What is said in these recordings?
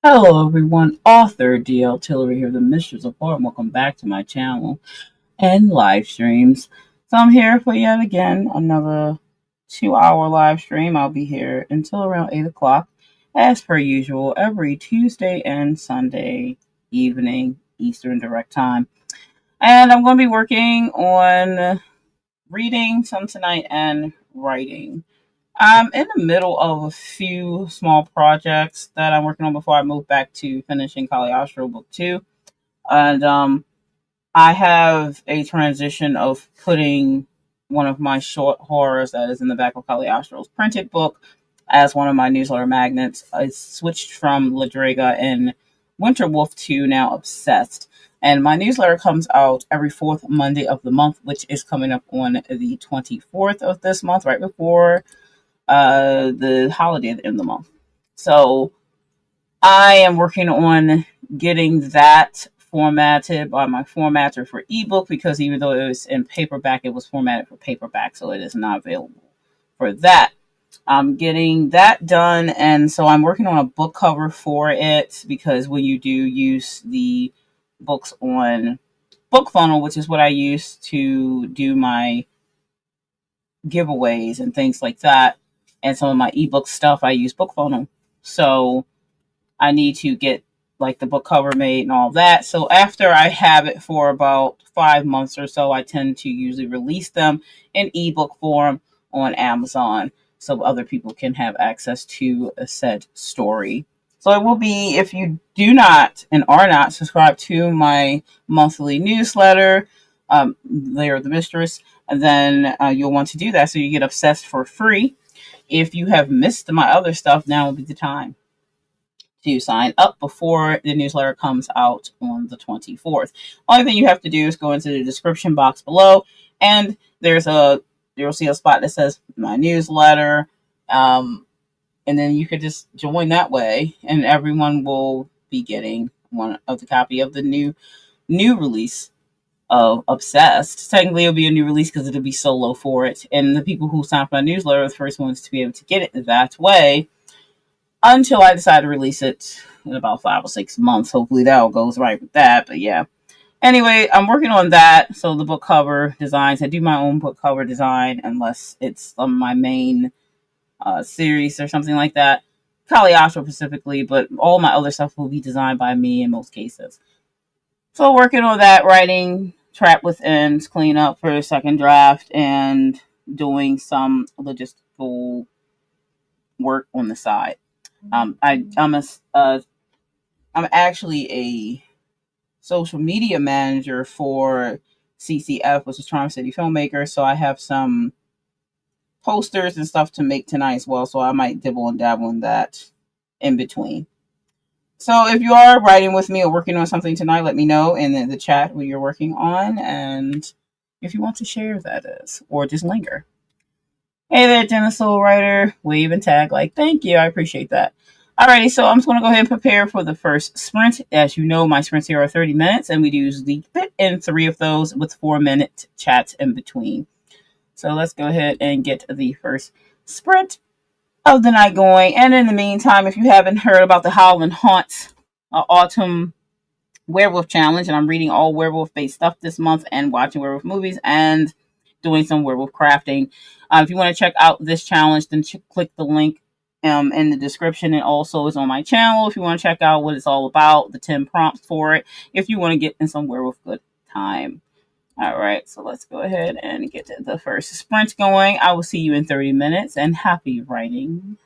Hello everyone, author DL Tillery here, the Mistress of Horror, and welcome back to my channel and live streams. So I'm here for yet again another 2-hour live stream. I'll be here until around 8 o'clock, as per usual, every Tuesday and Sunday evening Eastern Direct Time. And I'm going to be working on reading some tonight and writing. I'm in the middle of a few small projects that I'm working on before I move back to finishing Caliostro Book 2. And I have a transition of putting one of my short horrors that is in the back of Caliostro's printed book as one of my newsletter magnets. I switched from Lydraga and Winterwolf to now Obsessed. And my newsletter comes out every fourth Monday of the month, which is coming up on the 24th of this month, right before the holiday at the end of the month. So I am working on getting that formatted by my formatter for ebook, because even though it was in paperback, it was formatted for paperback, so it is not available for that. I'm getting that done, and so I'm working on a book cover for it, because when you do use the books on Book Funnel, which is what I use to do my giveaways and things like that, and some of my ebook stuff, I use Book Funnel. So I need to get like the book cover made and all that. So after I have it for about 5 months or so, I tend to usually release them in ebook form on Amazon so other people can have access to a said story. So it will be, if you do not and are not subscribed to my monthly newsletter, Layer of the Mistress, and then you'll want to do that so you get Obsessed for free. If you have missed my other stuff, now will be the time to sign up before the newsletter comes out on the 24th. Only thing you have to do is go into the description box below, and you'll see a spot that says my newsletter, and then you could just join that way, and everyone will be getting one of the copy of the new release of Obsessed. Technically, it'll be a new release because it'll be solo for it, and the people who sign up for my newsletter are the first ones to be able to get it that way, until I decide to release it in about 5 or 6 months. Hopefully that all goes right with that. But yeah. Anyway, I'm working on that. So the book cover designs, I do my own book cover design unless it's on my main series or something like that. Caliostro specifically, but all my other stuff will be designed by me in most cases. So working on that, writing Trap Within, clean up for a second draft, and doing some logistical work on the side. I'm actually a social media manager for CCF, which is Charm City Filmmakers. So I have some posters and stuff to make tonight as well. So I might dibble and dabble in that in between. So if you are writing with me or working on something tonight, let me know in the chat what you're working on, and if you want to share, that is, or just linger. Hey there, Dennis Soul Writer. Wave and tag like, thank you. I appreciate that. Alrighty, so I'm just going to go ahead and prepare for the first sprint. As you know, my sprints here are 30 minutes, and we usually fit in 3 of those with 4-minute chats in between. So let's go ahead and get the first sprint of the night going. And in the meantime, if you haven't heard about the Howl and Haunts Autumn Werewolf Challenge, and I'm reading all werewolf-based stuff this month and watching werewolf movies and doing some werewolf crafting. If you want to check out this challenge, then click the link in the description, and also is on my channel if you want to check out what it's all about, the 10 prompts for it, if you want to get in some werewolf good time. All right, so let's go ahead and get the first sprint going. I will see you in 30 minutes, and happy writing.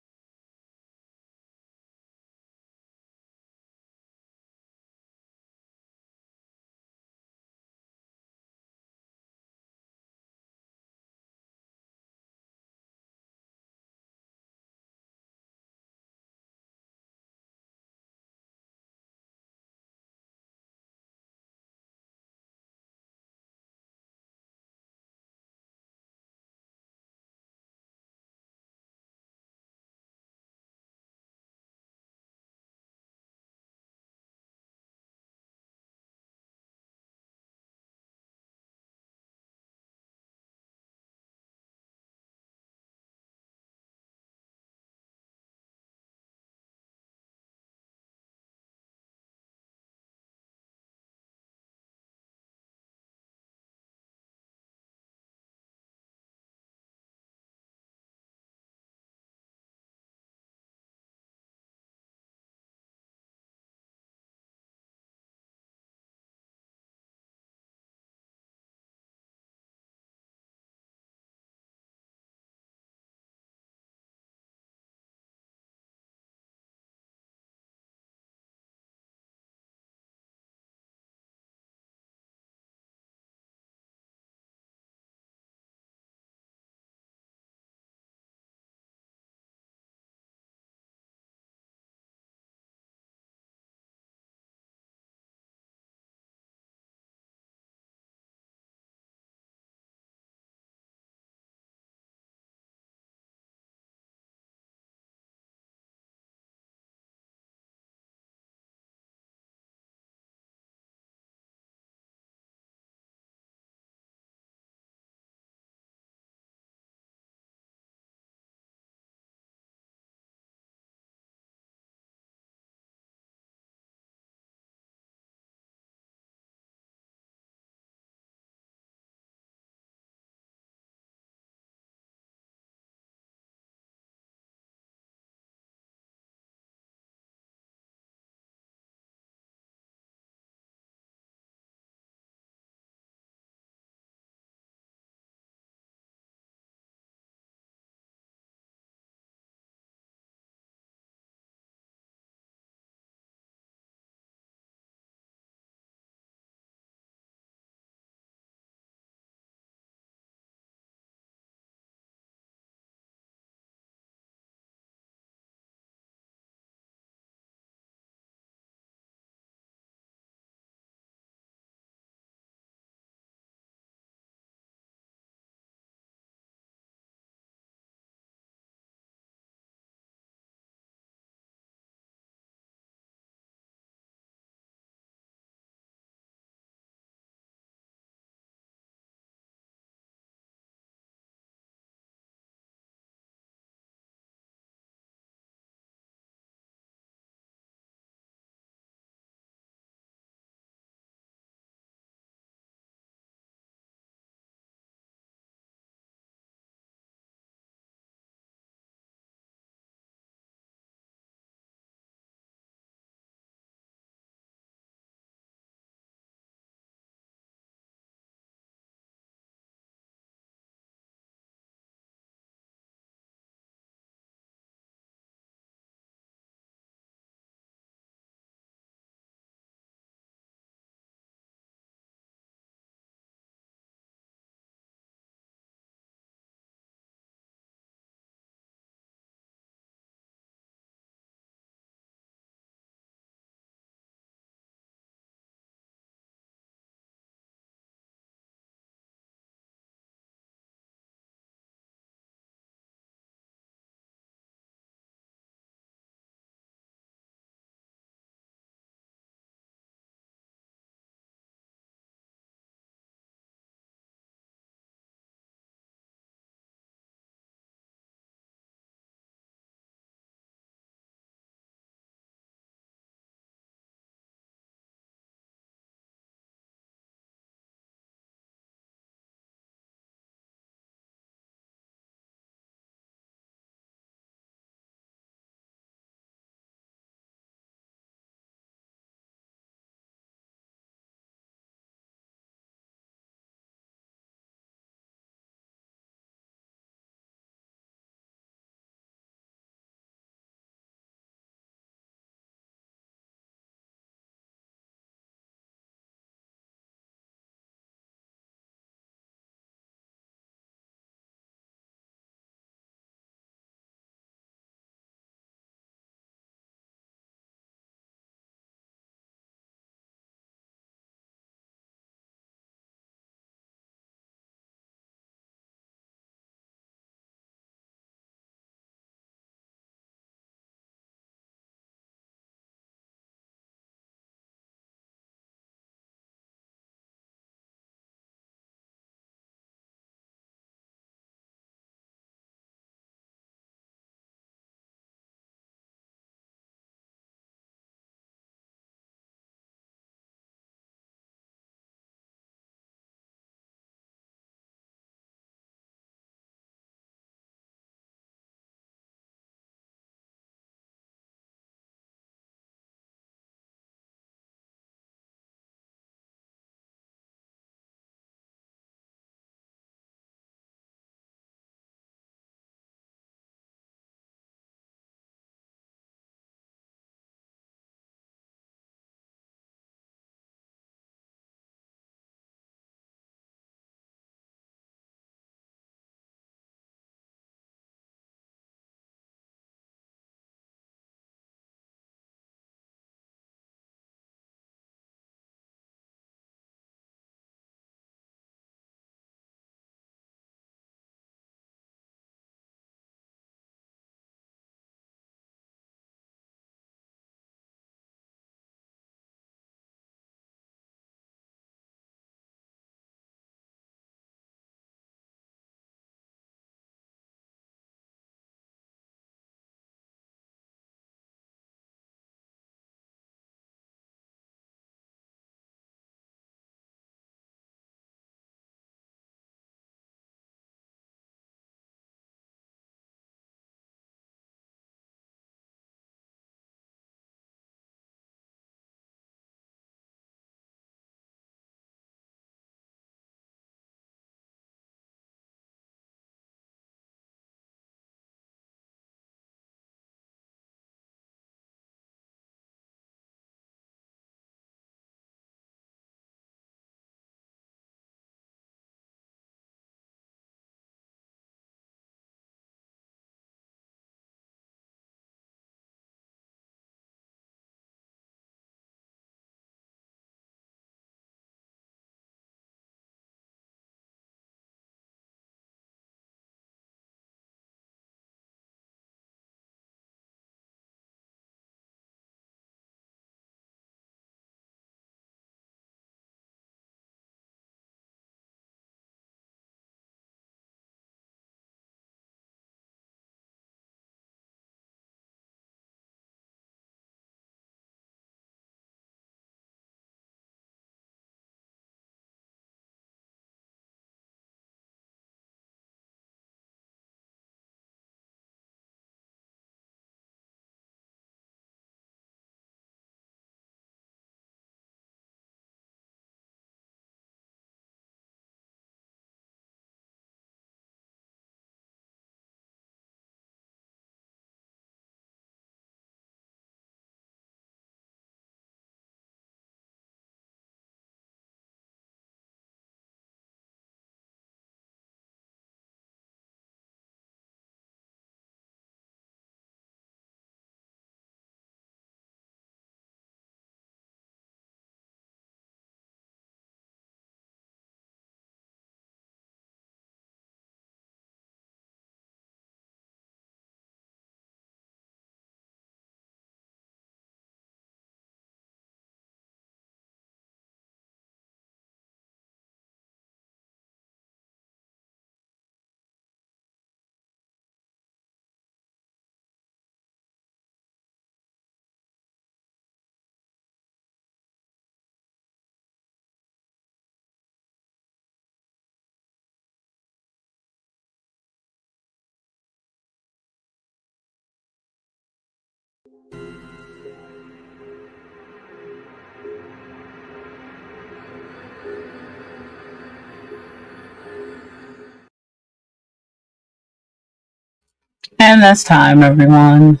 And that's time, everyone.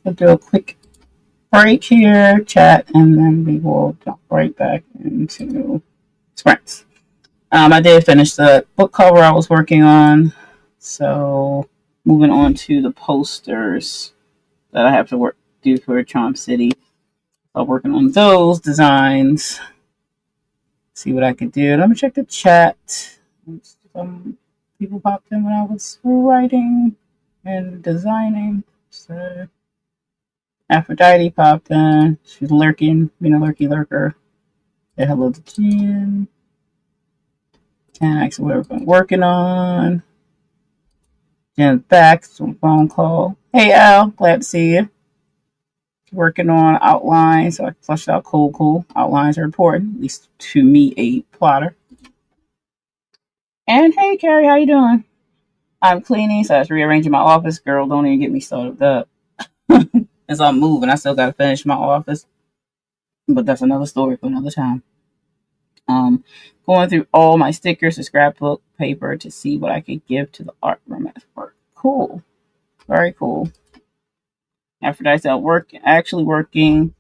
We'll do a quick break here, chat, and then we will jump right back into sprints. I did finish the book cover I was working on, so moving on to the posters that I have to do for Charm City. I'm working on those designs. See what I could do. Let me check the chat. Some people popped in when I was writing and designing. So Aphrodite popped in. She's lurking, being a lurky lurker. Say hello to Jen. And actually what we've been working on. Jen's back, some phone call. Hey Al, glad to see you. Working on outlines, so I flushed out cool. Outlines are important, at least to me, a plotter. And hey Carrie, how you doing? I'm cleaning, so I was rearranging my office. Girl, don't even get me started up. As I'm moving, I still gotta finish my office. But that's another story for another time. Going through all my stickers and scrapbook paper to see what I could give to the art room at work. Cool. Very cool. Aphrodite's out actually working.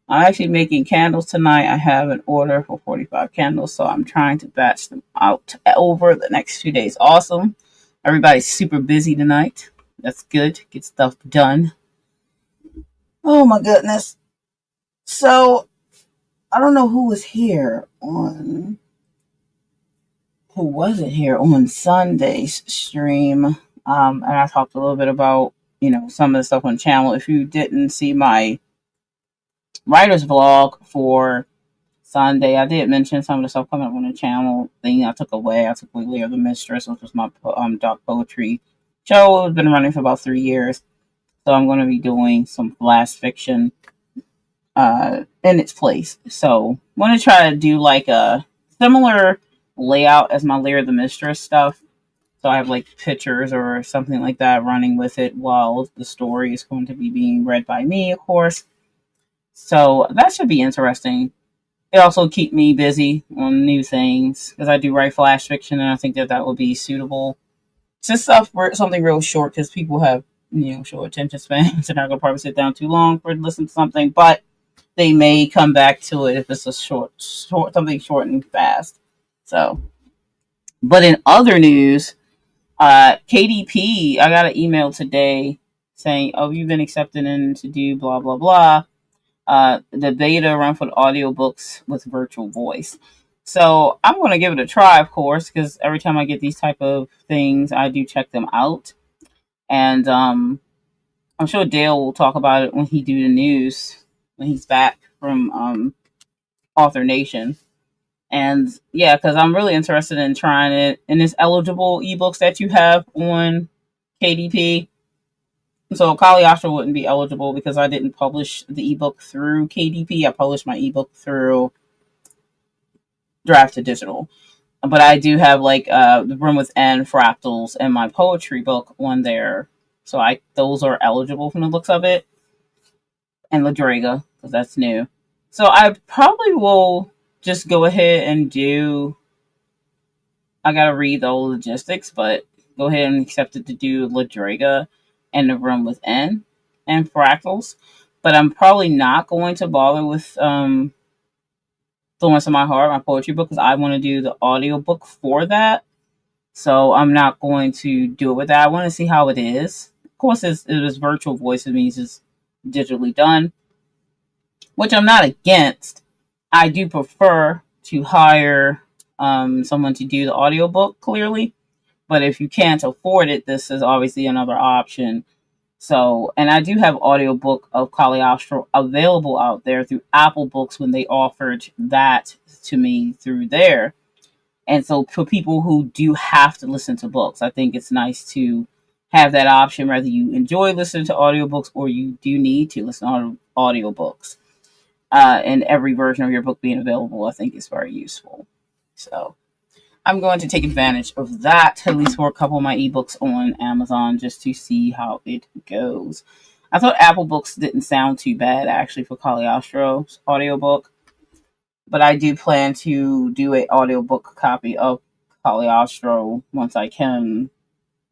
I'm actually making candles tonight. I have an order for 45 candles, so I'm trying to batch them out over the next 2 days. Awesome. Everybody's super busy tonight. That's good. Get stuff done. Oh my goodness. So, I don't know who wasn't here on Sunday's stream. And I talked a little bit about, some of the stuff on the channel. If you didn't see my writer's vlog for Sunday, I did mention some of the stuff coming up on the channel. Thing I took away Lydraga, the Mistress, which was my dark poetry show. It's been running for about 3 years. So I'm going to be doing some flash fiction in its place. So I'm going to try to do like a similar layout as my Lydraga the Mistress stuff. So I have like pictures or something like that running with it while the story is going to be being read by me, of course. So that should be interesting. It also keep me busy on new things because I do write flash fiction, and I think that will be suitable. It's just something real short because people have short attention spans. They're not gonna probably sit down too long for listen to something, but they may come back to it if it's a short something short and fast. So, but in other news, KDP, I got an email today saying, "Oh, you've been accepted in to do blah blah blah." The beta run for the audiobooks with virtual voice. So I'm going to give it a try, of course, because every time I get these type of things, I do check them out. And I'm sure Dale will talk about it when he do the news, when he's back from Author Nation. And yeah, because I'm really interested in trying it. And it's eligible ebooks that you have on KDP. So Caliostro wouldn't be eligible because I didn't publish the ebook through KDP. I published my ebook through Draft to Digital. But I do have like The Room with N, Fractals, and my poetry book on there. So those are eligible from the looks of it. And Lydraga, because that's new. So I probably will just go ahead and I gotta read the whole logistics, but go ahead and accept it to do Lydraga and The Room with N and Fractals. But I'm probably not going to bother with The Ones in My Heart, my poetry book, because I want to do the audiobook for that. So I'm not going to do it with that. I want to see how it is. Of course, it is virtual voice. It means it's digitally done, which I'm not against. I do prefer to hire someone to do the audiobook, clearly. But if you can't afford it, this is obviously another option. So, and I do have audiobook of Caliostro available out there through Apple Books when they offered that to me through there. And so for people who do have to listen to books, I think it's nice to have that option, whether you enjoy listening to audiobooks or you do need to listen to audiobooks. And every version of your book being available, I think is very useful. So I'm going to take advantage of that, at least for a couple of my ebooks on Amazon, just to see how it goes. I thought Apple Books didn't sound too bad actually for Caliostro's audiobook, but I do plan to do a audiobook copy of Caliostro once I can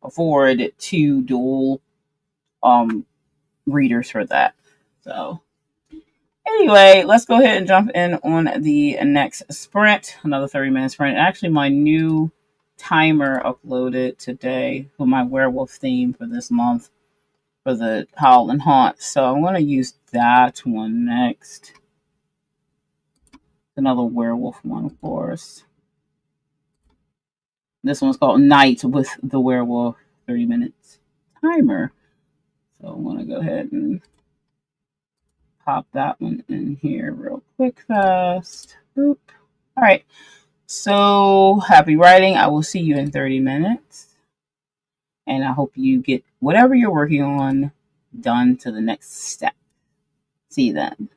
afford two dual um readers for that. So anyway, let's go ahead and jump in on the next sprint, another 30-minute sprint. Actually, my new timer uploaded today for my werewolf theme for this month for the Howl and Haunt. So I'm going to use that one next. Another werewolf one, of course. This one's called Night with the Werewolf 30 minutes timer. So I'm going to go ahead and pop that one in here real quick fast. Boop. All right. So happy writing. I will see you in 30 minutes. And I hope you get whatever you're working on done to the next step. See you then.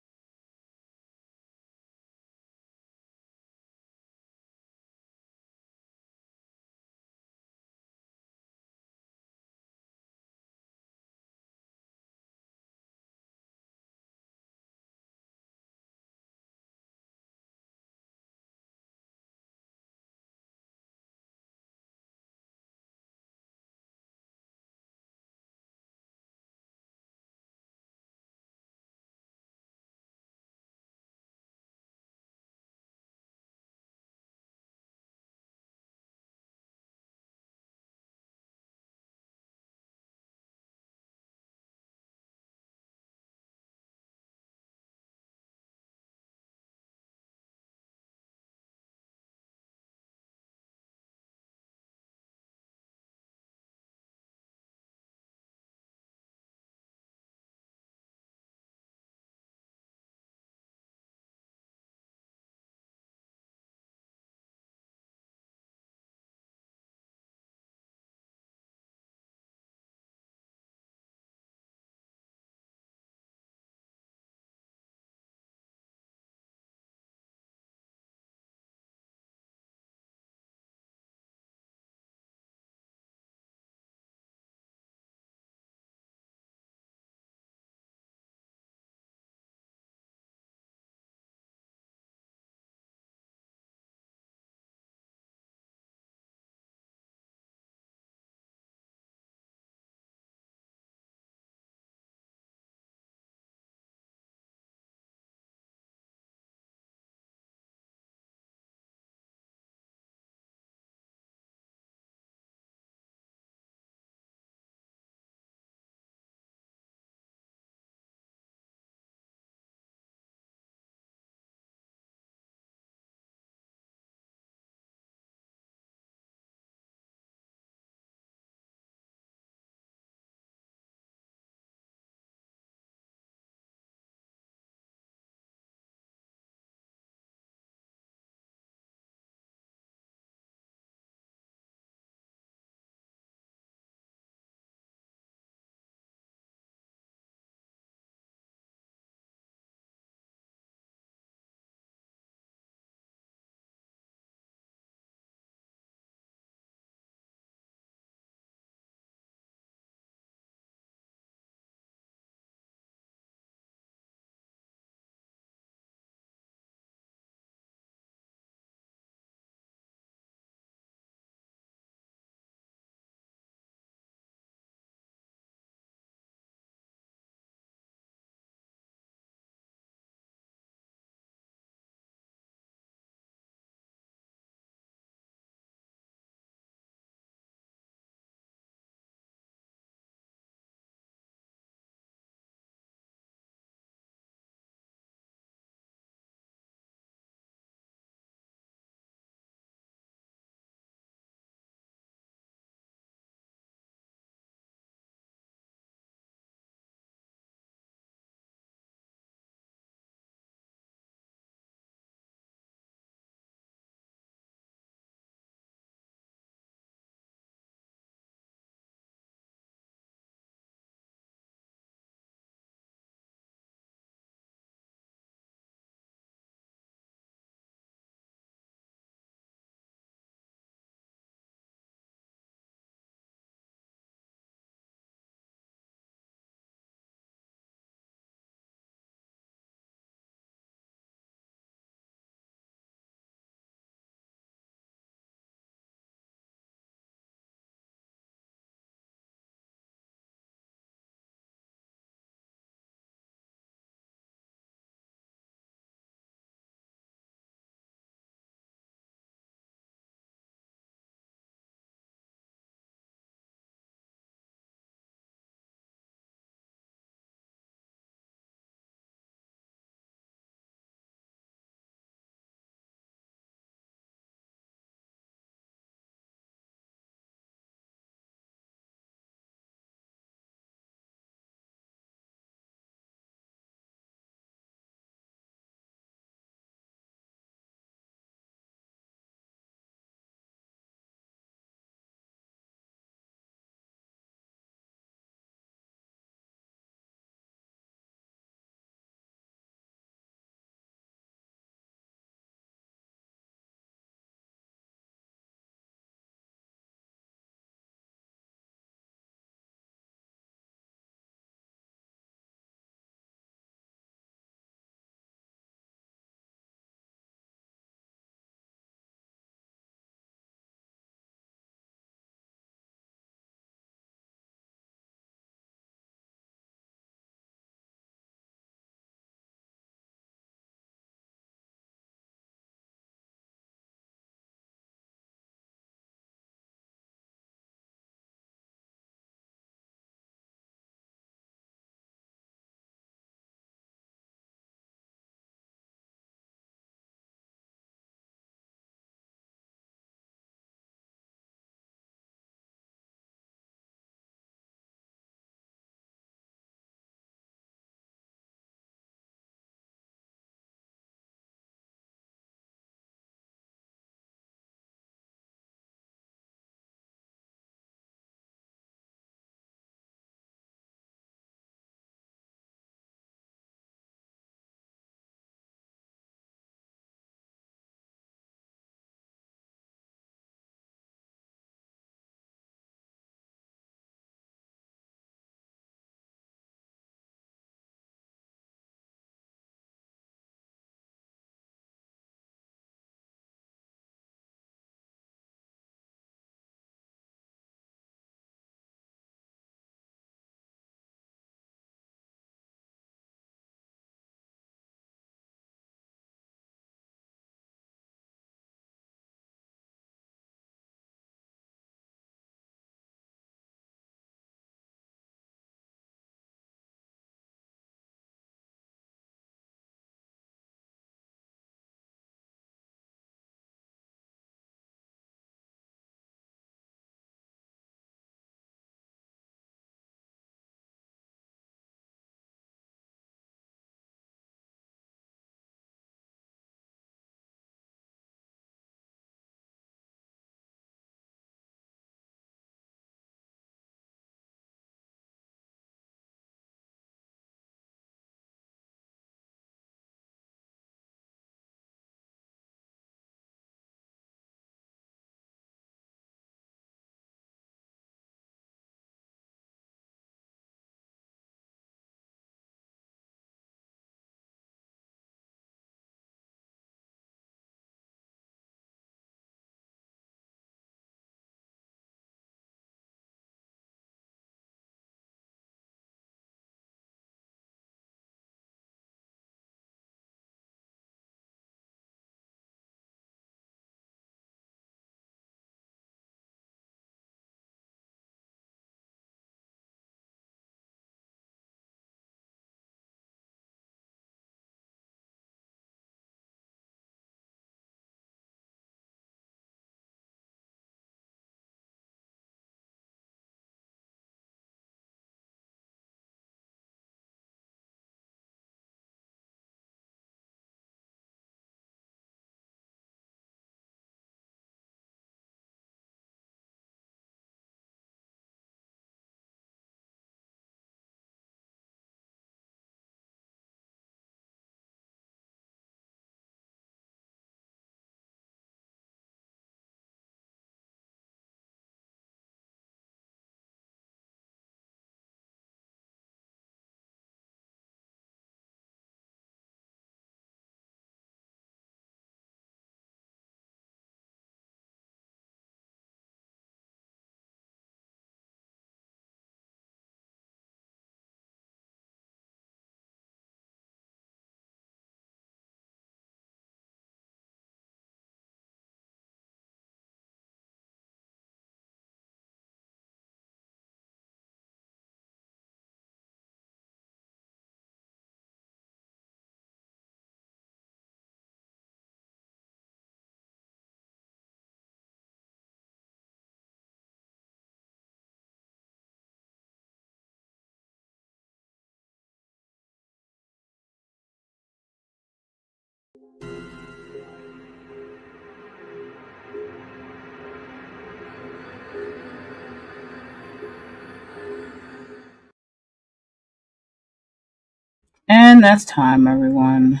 And that's time, everyone.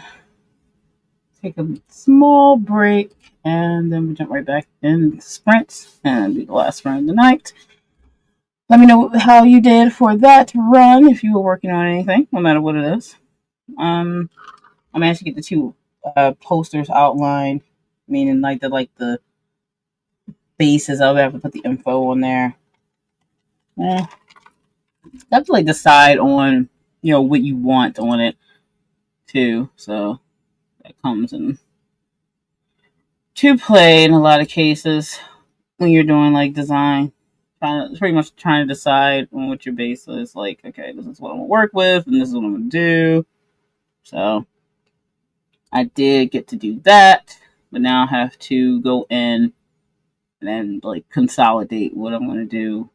Take a small break, and then we jump right back in sprints and do the last run of the night. Let me know how you did for that run, if you were working on anything, no matter what it is. I managed to get the two posters outlined, meaning like the bases of it. I have to put the info on there. Yeah, you have to like decide on what you want on it too. So that comes in to play in a lot of cases when you're doing like design. Pretty much trying to decide on what your base is. Like, okay, this is what I'm gonna work with, and this is what I'm gonna do. So I did get to do that, but now I have to go in and then like consolidate what I'm gonna do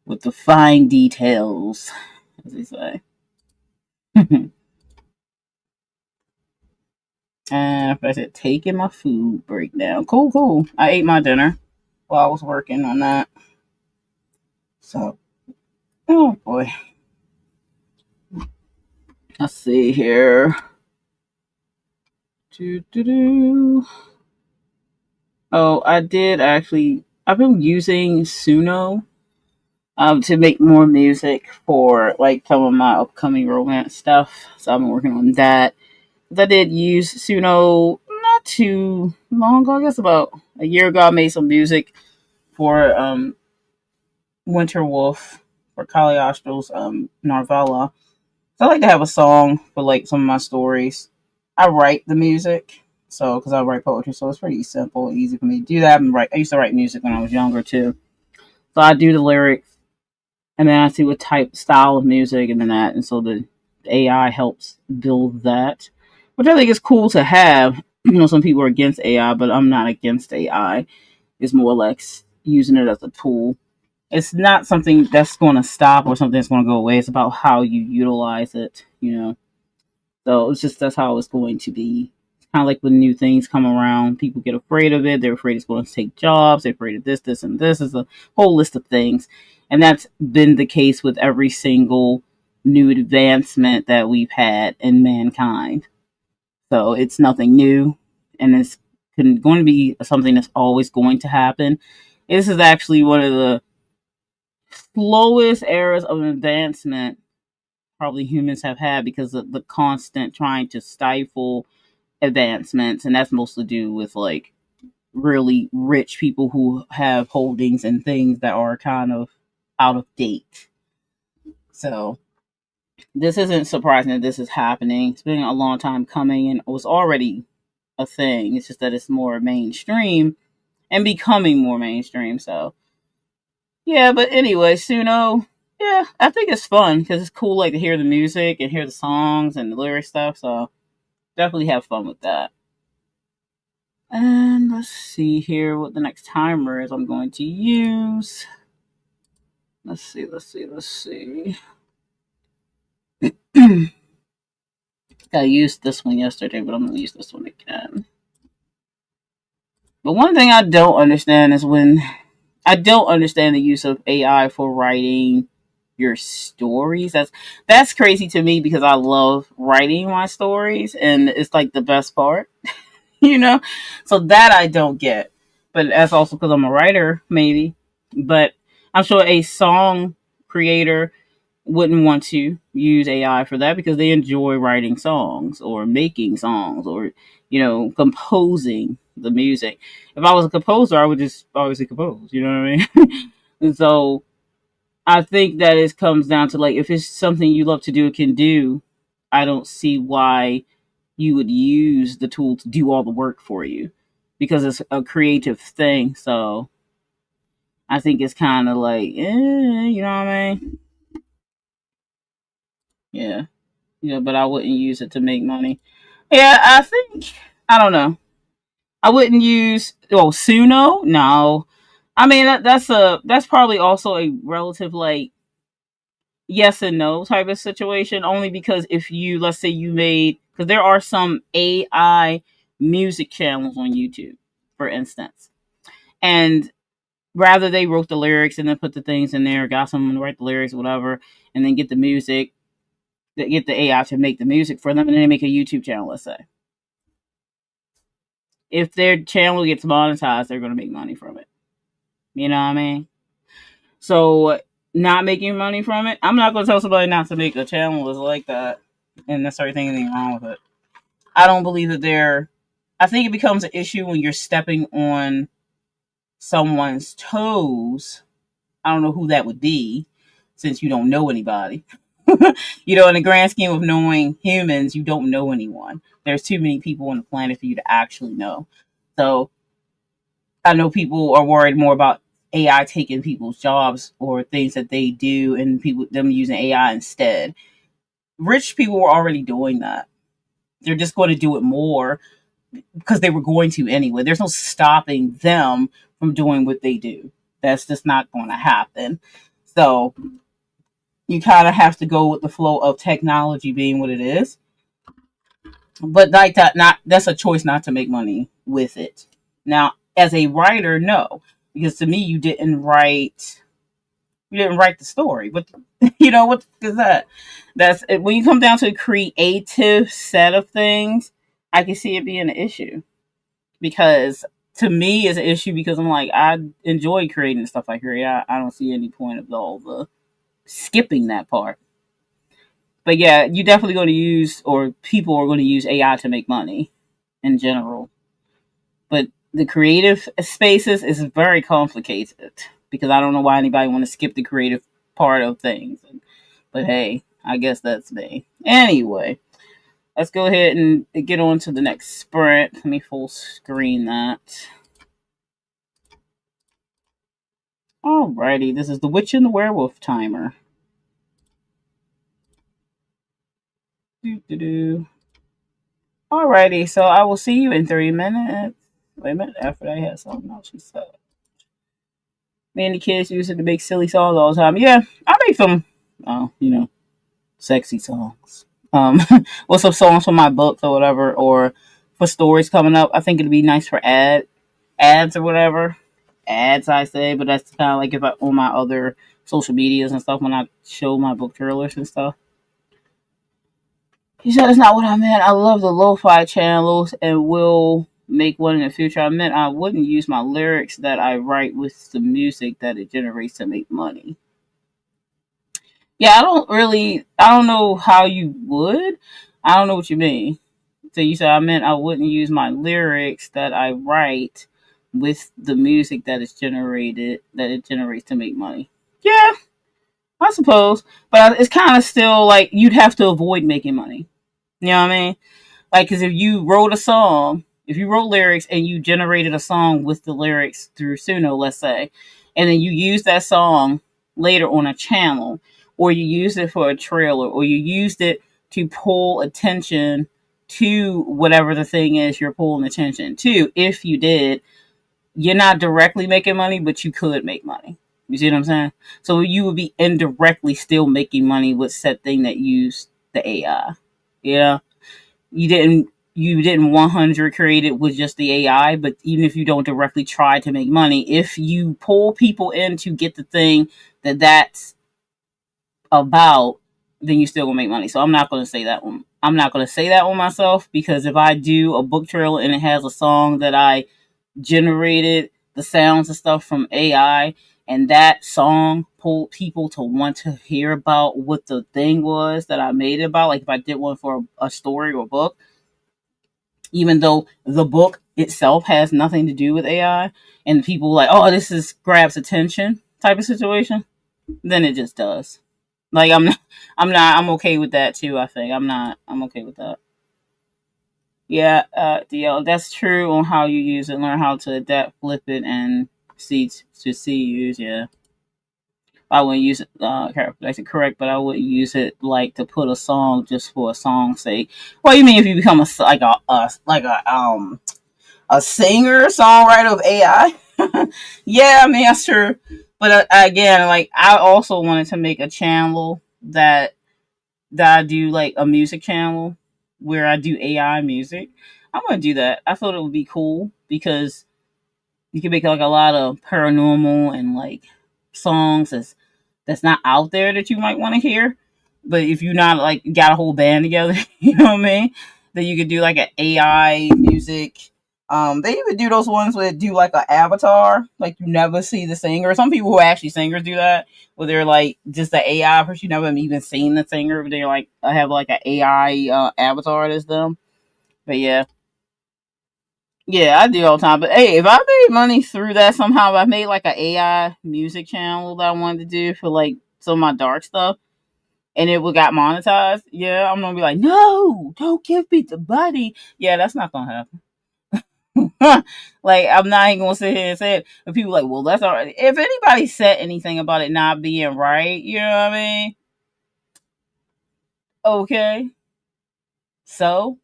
with the fine details, as they say. And I said, taking my food break now. Cool, cool. I ate my dinner while I was working on that. So, oh boy. Let's see here. Oh, I did actually. I've been using Suno to make more music for like some of my upcoming romance stuff. So I've been working on that. I did use Suno not too long ago. I guess about a year ago. I made some music for Winter Wolf for Caliostro's Narvella. So I like to have a song for like some of my stories. I write the music, so because I write poetry, so it's pretty simple, easy for me to do that. I used to write music when I was younger too, so I do the lyrics, and then I see what type style of music, and then that, and so the AI helps build that, which I think is cool to have. Some people are against AI, but I'm not against AI. It's more like using it as a tool. It's not something that's going to stop or something that's going to go away. It's about how you utilize it. So it's just that's how it's going to be. It's kind of like when new things come around, people get afraid of it. They're afraid it's going to take jobs. They're afraid of this, this, and this. Is a whole list of things. And that's been the case with every single new advancement that we've had in mankind. So it's nothing new. And it's going to be something that's always going to happen. This is actually one of the slowest eras of advancement probably humans have had because of the constant trying to stifle advancements, and that's mostly due with like really rich people who have holdings and things that are kind of out of date. So this isn't surprising that this is happening. It's been a long time coming, and it was already a thing. It's just that it's more mainstream and becoming more mainstream. So yeah, but anyway, Suno, yeah, I think it's fun because it's cool, like to hear the music and hear the songs and the lyric stuff. So definitely have fun with that. And let's see here what the next timer is I'm going to use. Let's see. I used this one yesterday, but I'm going to use this one again. But one thing I don't understand is when I don't understand the use of AI for writing your stories. That's crazy to me because I love writing my stories and it's like the best part, you know? So that I don't get. But that's also because I'm a writer, maybe. But I'm sure a song creator wouldn't want to use AI for that because they enjoy writing songs or making songs or, composing the music. If I was a composer, I would just obviously compose, you know what I mean? And so I think that it comes down to like if it's something you love to do, it can do. I don't see why you would use the tool to do all the work for you because it's a creative thing. So I think it's kind of like, you know what I mean? Yeah, but I wouldn't use it to make money. Yeah, I think I don't know. I wouldn't use Suno. No, I mean that's probably also a relative like yes and no type of situation. Only because if you let's say you made Because there are some AI music channels on YouTube, for instance. And rather they wrote the lyrics and then put the things in there, got someone to write the lyrics, whatever, and then get the music, get the AI to make the music for them, and then they make a YouTube channel, let's say. If their channel gets monetized, they're going to make money from it. You know what I mean? So, not making money from it, I'm not going to tell somebody not to make a channel that's like that and necessarily think anything wrong with it. I don't believe that I think it becomes an issue when you're stepping on someone's toes. I don't know who that would be since you don't know anybody. In the grand scheme of knowing humans, you don't know anyone. There's too many people on the planet for you to actually know. So I know people are worried more about AI taking people's jobs or things that they do and them using AI instead. Rich people were already doing that. They're just going to do it more because they were going to anyway. There's no stopping them from doing what they do. That's just not going to happen. So you kind of have to go with the flow of technology being what it is. But like that, that's a choice not to make money with it. Now, as a writer, no, because to me, you didn't write the story. But what is that? That's when you come down to a creative set of things. I can see it being an issue because to me, it's an issue because I'm like, I enjoy creating the stuff I create. I don't see any point of all the skipping that part. But yeah, you definitely going to use, or people are going to use AI to make money in general. But the creative spaces is very complicated because I don't know why anybody want to skip the creative part of things. But hey, I guess that's me. Anyway, let's go ahead and get on to the next sprint. Let me full screen that. Alrighty, this is the Witch and the Werewolf timer. Alrighty, so I will see you in 3 minutes. Wait a minute, after I had something else you said. Me and the kids use it to make silly songs all the time. Yeah, I make some, sexy songs. Or some songs for my books or whatever, or for stories coming up. I think it'd be nice for ads or whatever. Ads, I say, but that's kind of like if I on my other social medias and stuff when I show my book trailers and stuff. He said it's not what I meant. I love the lo-fi channels and will make one in the future. I meant I wouldn't use my lyrics that I write with the music that it generates to make money. Yeah, I don't know how you would. I don't know what you mean. So you said I meant I wouldn't use my lyrics that I write with the music that it generates to make money. Yeah, I suppose. But it's kind of still like you'd have to avoid making money. You know what I mean? Like, because if you wrote lyrics and you generated a song with the lyrics through Unno, let's say, and then you use that song later on a channel, or you use it for a trailer, or you used it to pull attention to whatever the thing is you're pulling attention to. If you did, you're not directly making money, but you could make money. You see what I'm saying? So you would be indirectly still making money with said thing that used the AI. Yeah. You didn't 100 create it with just the AI, but even if you don't directly try to make money, if you pull people in to get the thing that's about, then you still gonna make money. So I'm not gonna say that one. I'm not gonna say that one myself because if I do a book trailer and it has a song that I generated the sounds and stuff from AI, and that song pulled people to want to hear about what the thing was that I made it about, like if I did one for a story or a book, even though the book itself has nothing to do with AI, and people like, oh, this is grabs attention type of situation, then it just does. Like I'm okay with that too. I think I'm okay with that. Yeah, DL, that's true on how you use it. Learn how to adapt, flip it, and see use. Yeah, I wouldn't use it. That's correct, but I wouldn't use it like to put a song just for a song's sake. What you mean if you become a singer songwriter of AI? Yeah, I mean that's true. But again, like I also wanted to make a channel that I do like a music channel where I do AI music. I'm gonna do that. I thought it would be cool because you can make like a lot of paranormal and like songs that's not out there that you might want to hear. But if you not like got a whole band together, you know what I mean? Then you could do like an AI music. They even do those ones where they do like an avatar, like you never see the singer. Some people who are actually singers do that, where they're like just the AI person. You never even seen the singer, but they're like I have like an AI avatar as them. But yeah, yeah, I do all the time. But hey, if I made money through that somehow, if I made like an AI music channel that I wanted to do for like some of my dark stuff, and it would got monetized, yeah, I'm gonna be like, no, don't give me the money. Yeah, that's not gonna happen. Like, I'm not even gonna sit here and say it. And people like, well, that's all right. If anybody said anything about it not being right, you know what I mean? Okay, so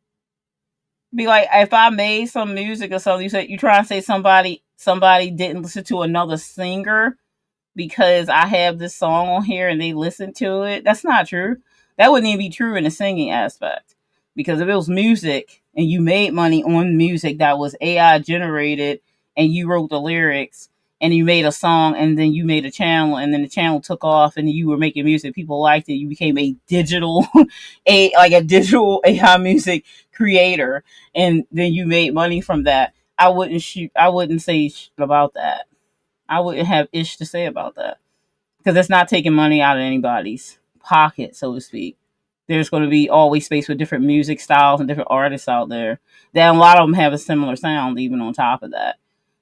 be like, if I made some music or something, you said you try and say somebody didn't listen to another singer because I have this song on here and they listen to it. That's not true. That wouldn't even be true in the singing aspect. Because if it was music and you made money on music that was AI generated and you wrote the lyrics and you made a song and then you made a channel and then the channel took off and you were making music, people liked it, you became a digital a digital AI music creator and then you made money from that. I wouldn't say about that. I wouldn't have ish to say about that because it's not taking money out of anybody's pocket, so to speak. There's going to be always space for different music styles and different artists out there. Then a lot of them have a similar sound, even on top of that.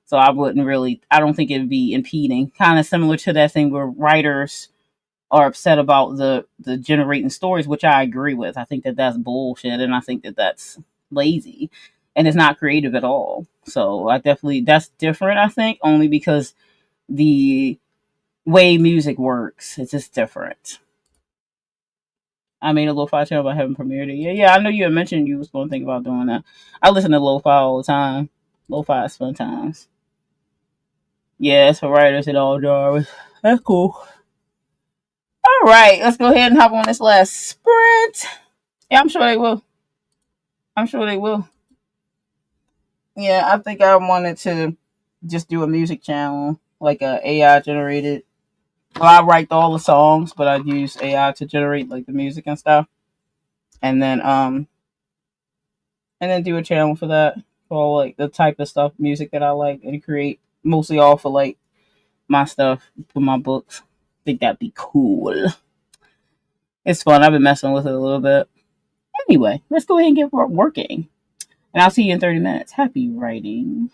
So I don't think it'd be impeding. Kind of similar to that thing where writers are upset about the generating stories, which I agree with. I think that that's bullshit, and I think that that's lazy, and it's not creative at all. So I definitely that's different. I think only because the way music works. It's just different. I made a lo-fi channel, but I haven't premiered it. Yeah, yeah. I know you had mentioned you was going to think about doing that. I listen to lo-fi all the time. Lo-fi is fun times. Yeah, it's for writers and all genres. That's cool. All right, let's go ahead and hop on this last sprint. Yeah, I'm sure they will. I'm sure they will. Yeah, I think I wanted to just do a music channel, like a AI generated. Well, I write all the songs, but I use AI to generate like the music and stuff. And then do a channel for that for like the type of stuff music that I like and create mostly all for like my stuff for my books. I think that'd be cool. It's fun. I've been messing with it a little bit. Anyway, let's go ahead and get working. And I'll see you in 30 minutes. Happy writing.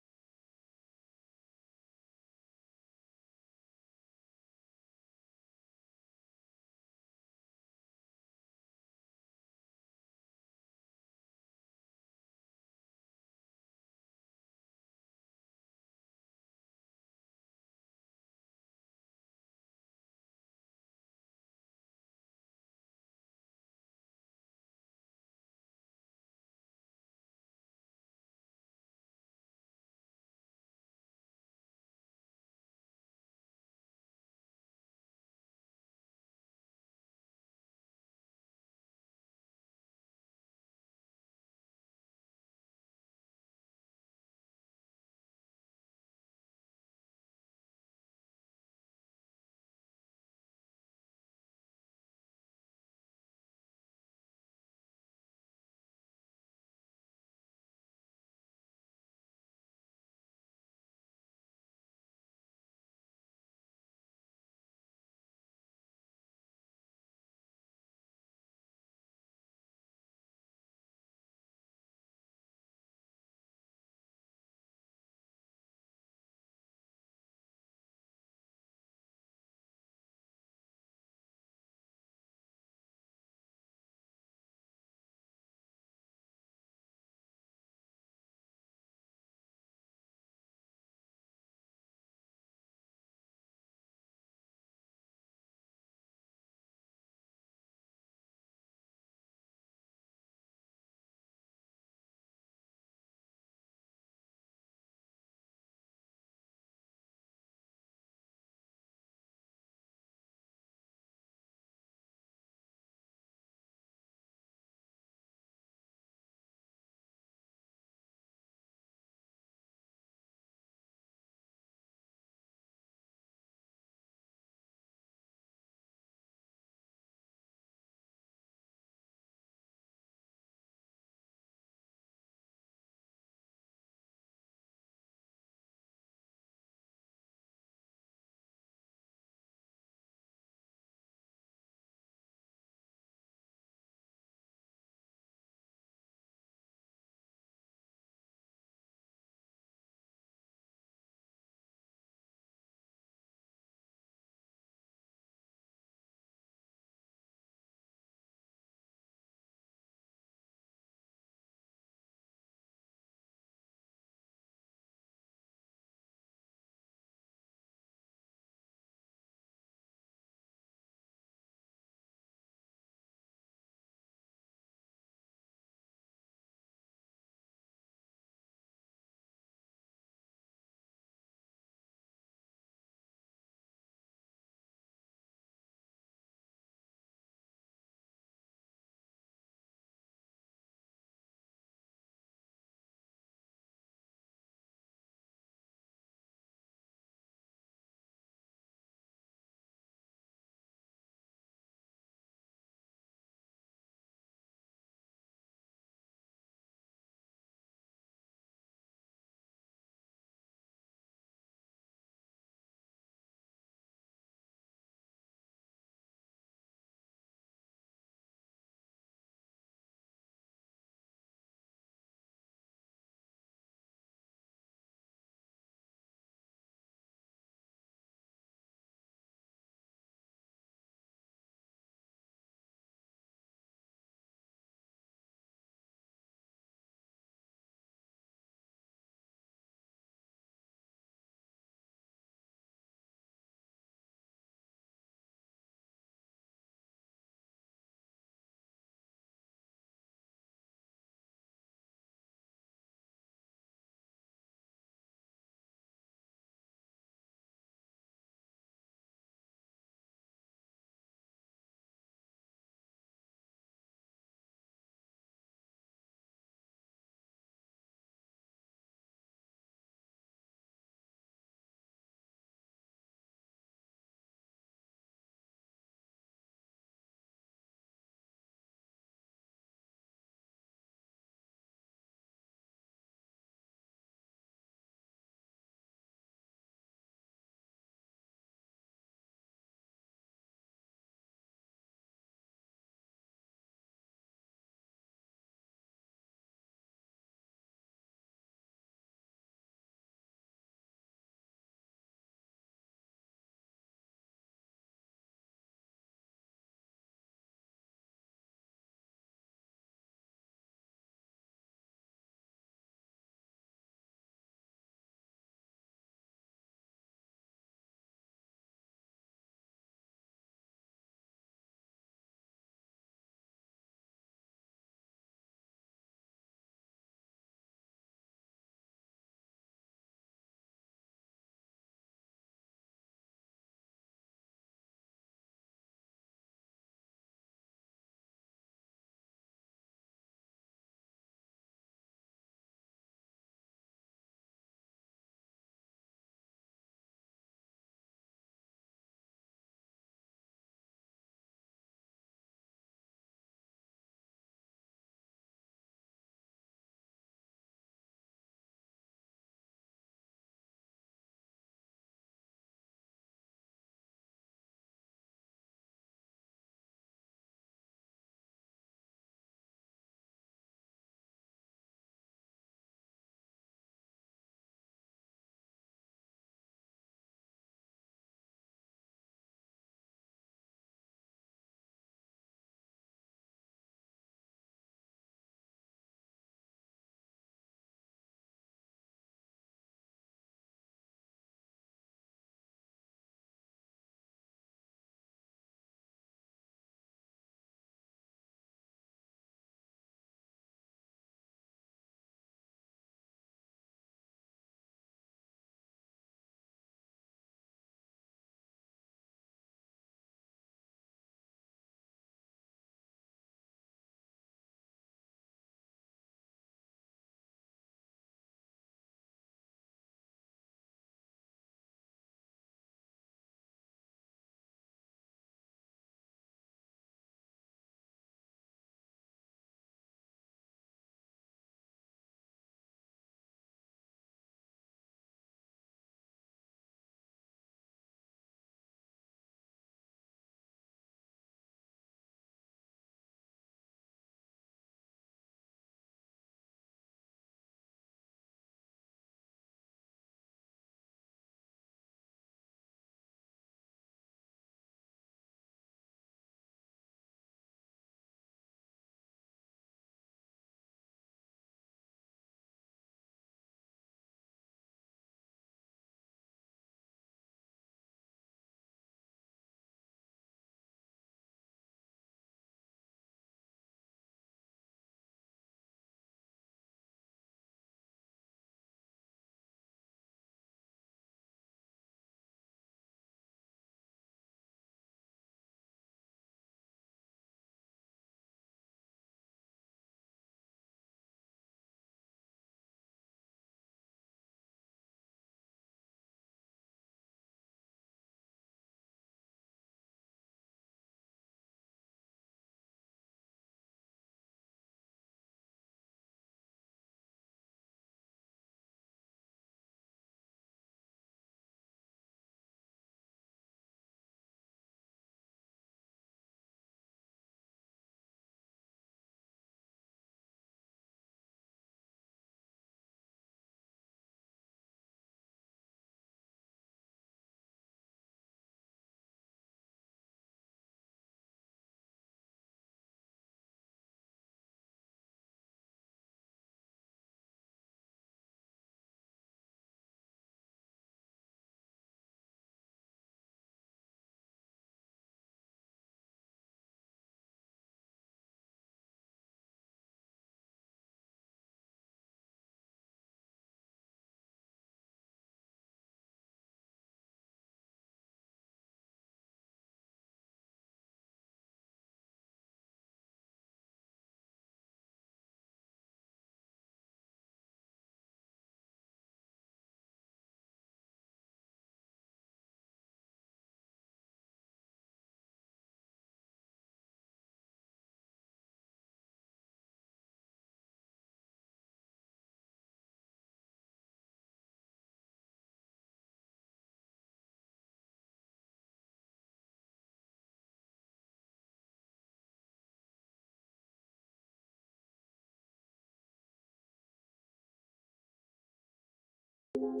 And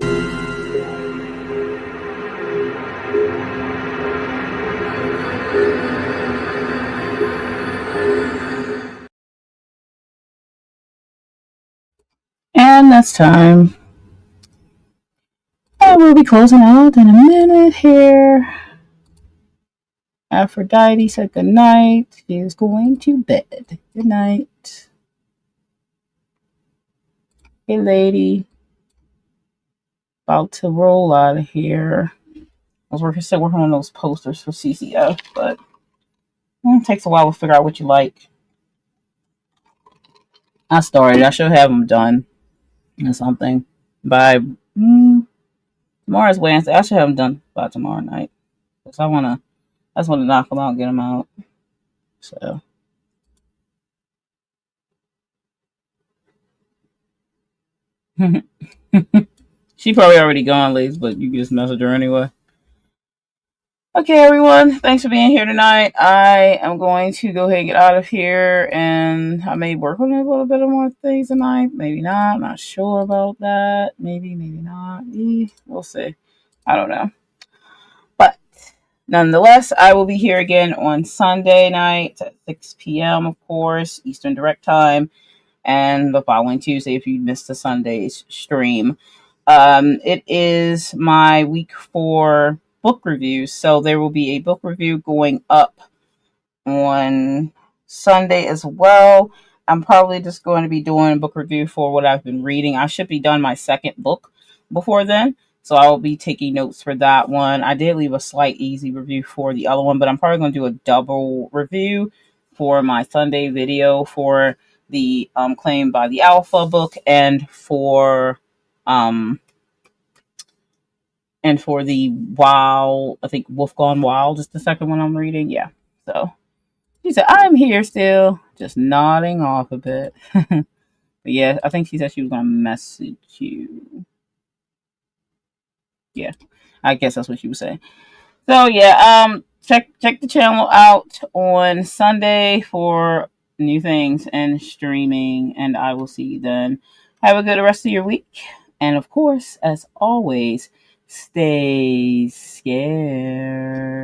that's time. I will be closing out in a minute here. Aphrodite said good night. She is going to bed. Good night. Hey, lady. About to roll out of here. I was still working on those posters for CCF, but it takes a while to figure out what you like. I started. I should have them done or something by tomorrow's Wednesday. I should have them done by tomorrow night because I just want to knock them out and get them out. So. She probably already gone, ladies, but you can just message her anyway. Okay, everyone. Thanks for being here tonight. I am going to go ahead and get out of here, and I may work on a little bit of more things tonight. Maybe not. I'm not sure about that. Maybe not. We'll see. I don't know. But nonetheless, I will be here again on Sunday night at 6 p.m., of course, Eastern Direct Time, and the following Tuesday if you missed the Sunday's stream. It is my week 4 book reviews, so there will be a book review going up on Sunday as well. I'm probably just going to be doing a book review for what I've been reading. I should be done my second book before then, so I will be taking notes for that one. I did leave a slight easy review for the other one, but I'm probably going to do a double review for my Sunday video for the Claim by the Alpha book and for the Wow, I think Wolf Gone Wild is the second one I'm reading. Yeah. So she said, I'm here still, just nodding off a bit. But yeah, I think she said she was going to message you. Yeah, I guess that's what she was saying. So yeah, check the channel out on Sunday for new things and streaming, and I will see you then. Have a good rest of your week, and of course, as always, stay scared.